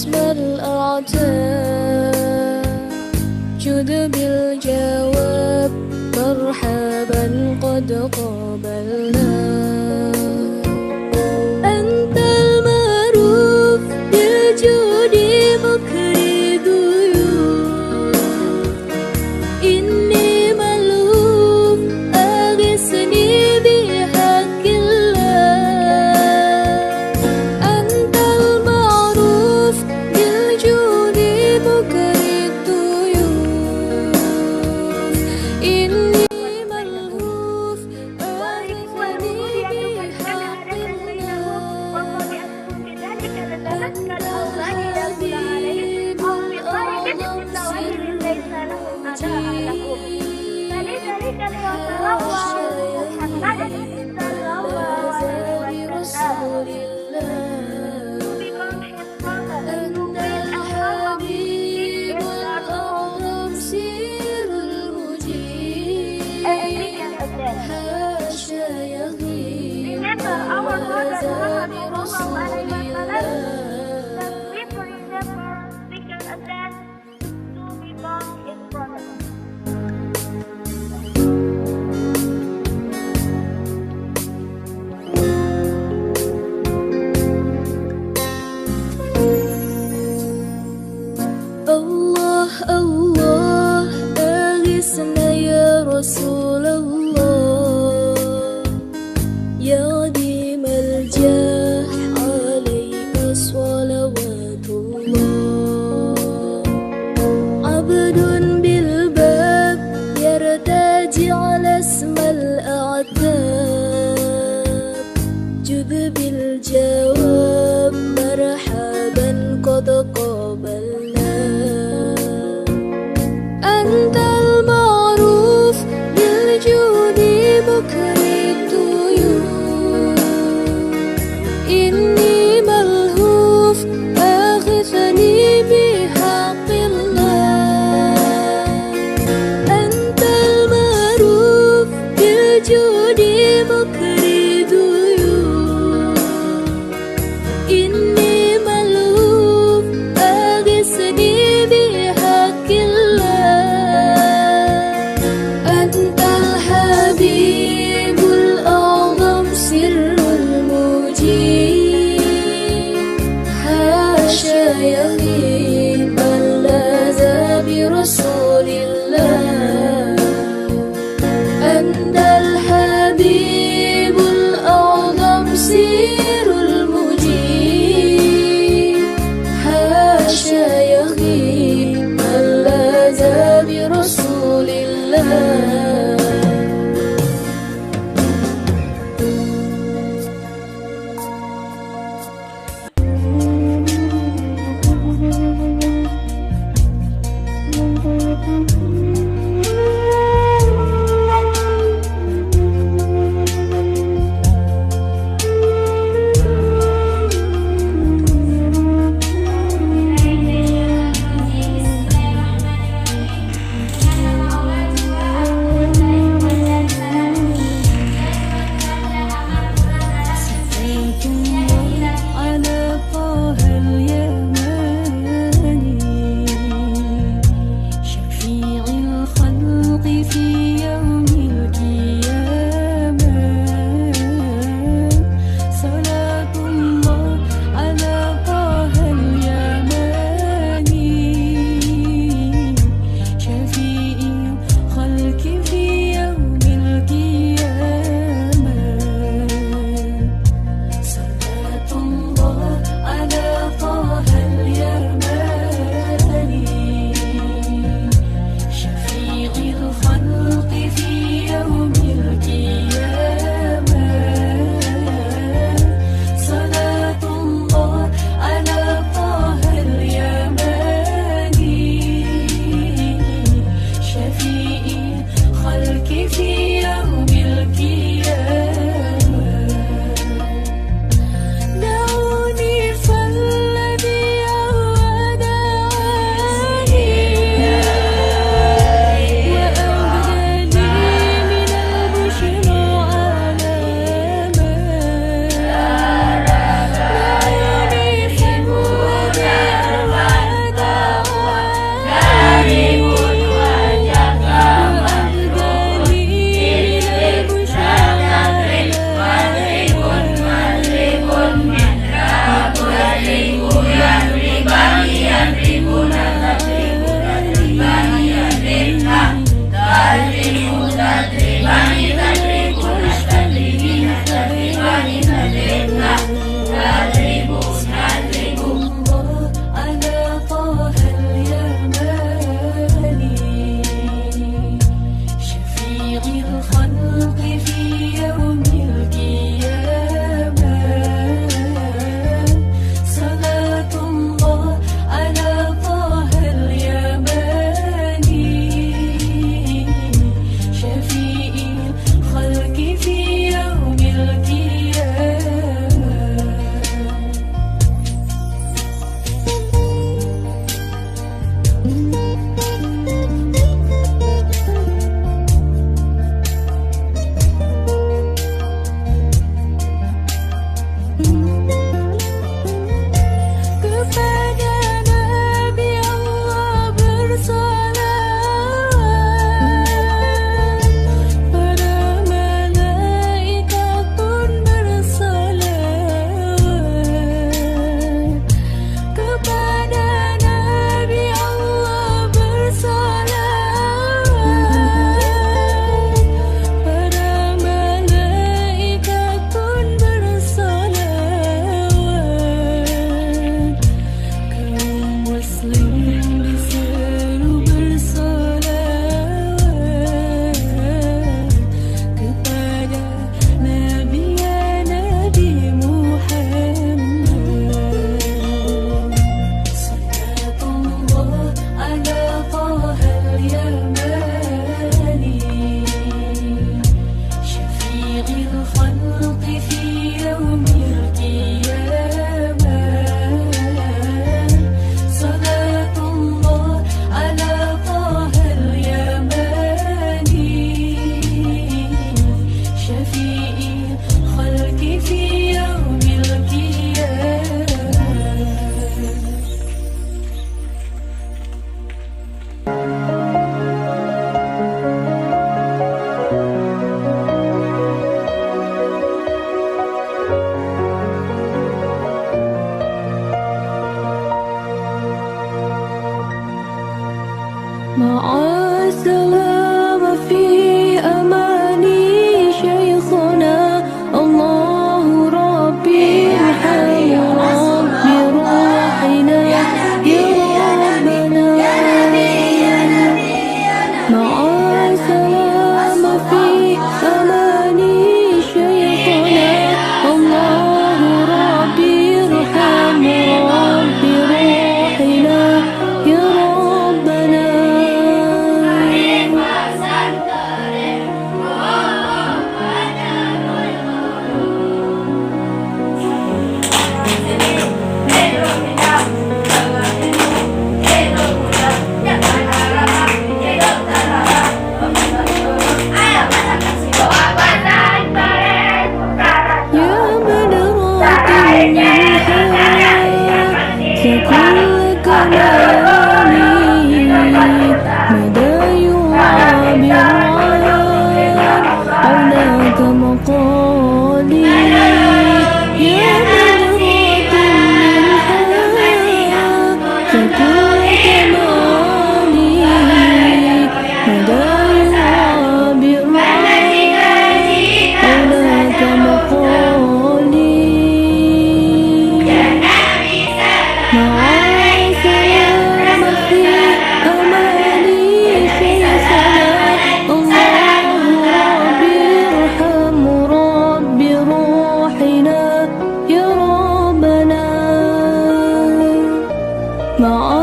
اسم الأعتاب جد بالجواب مرحبا قد قابلنا. أنت المعروف بالجود مكري ضيوف إني ملهوف أغثني بحق الله. أنت المعروف بالجود مكري الضيوف إني ملهوف أغثني بحق الله. أنت الحبيب الأعظم سر برسول الله. أنت الحبيب الأعظم سر المجيب حاشا يغيب هذا برسول الله. الله الله أغثنا يا رسول الله. يا ديم الجاه عليك صلوات الله. عبد بالباب يرتجي على اسم الأعتاب جد بالجواب مرحبا قد قابلنا. أنت المعروف بالجود مكري الضيوف إني ملهوف أغثني بحق الله. أنت المعروف بالجود مكري الضيوف إني ملهوف أغثني بحق الله. أنت الحبيب الأعظم سر المجيب حاشا يغيب من لاذ برسول الله. أنت الحبيب الأعظم سر المجيب حاشا يغيب من لاذ برسول الله. مع السلامة في أماني شيخنا الله ربي ارحم ربي روحنا يا ربنا مع السلامة في أماني شيخنا الله ربي ارحم ربي روحنا يا ربنا كل كمالي مدى يعبر عونك مقالي يا منرة منها كل كمالي مدى يعبر عونك مقالي مع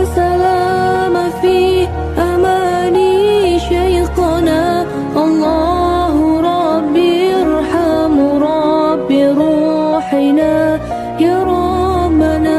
السلامة في أماني شيخنا الله ربي ارحم ربي روحنا يا ربنا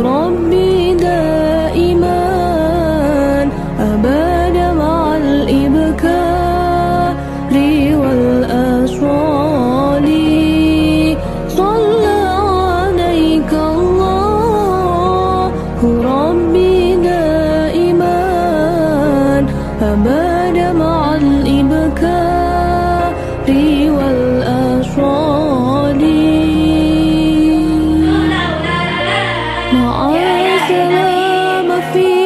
ربي دائما أبدا مع الإبكار والأشوال صلى عليك الله ربي دائما أبدا مع الإبكار والأشوال مع السلامة في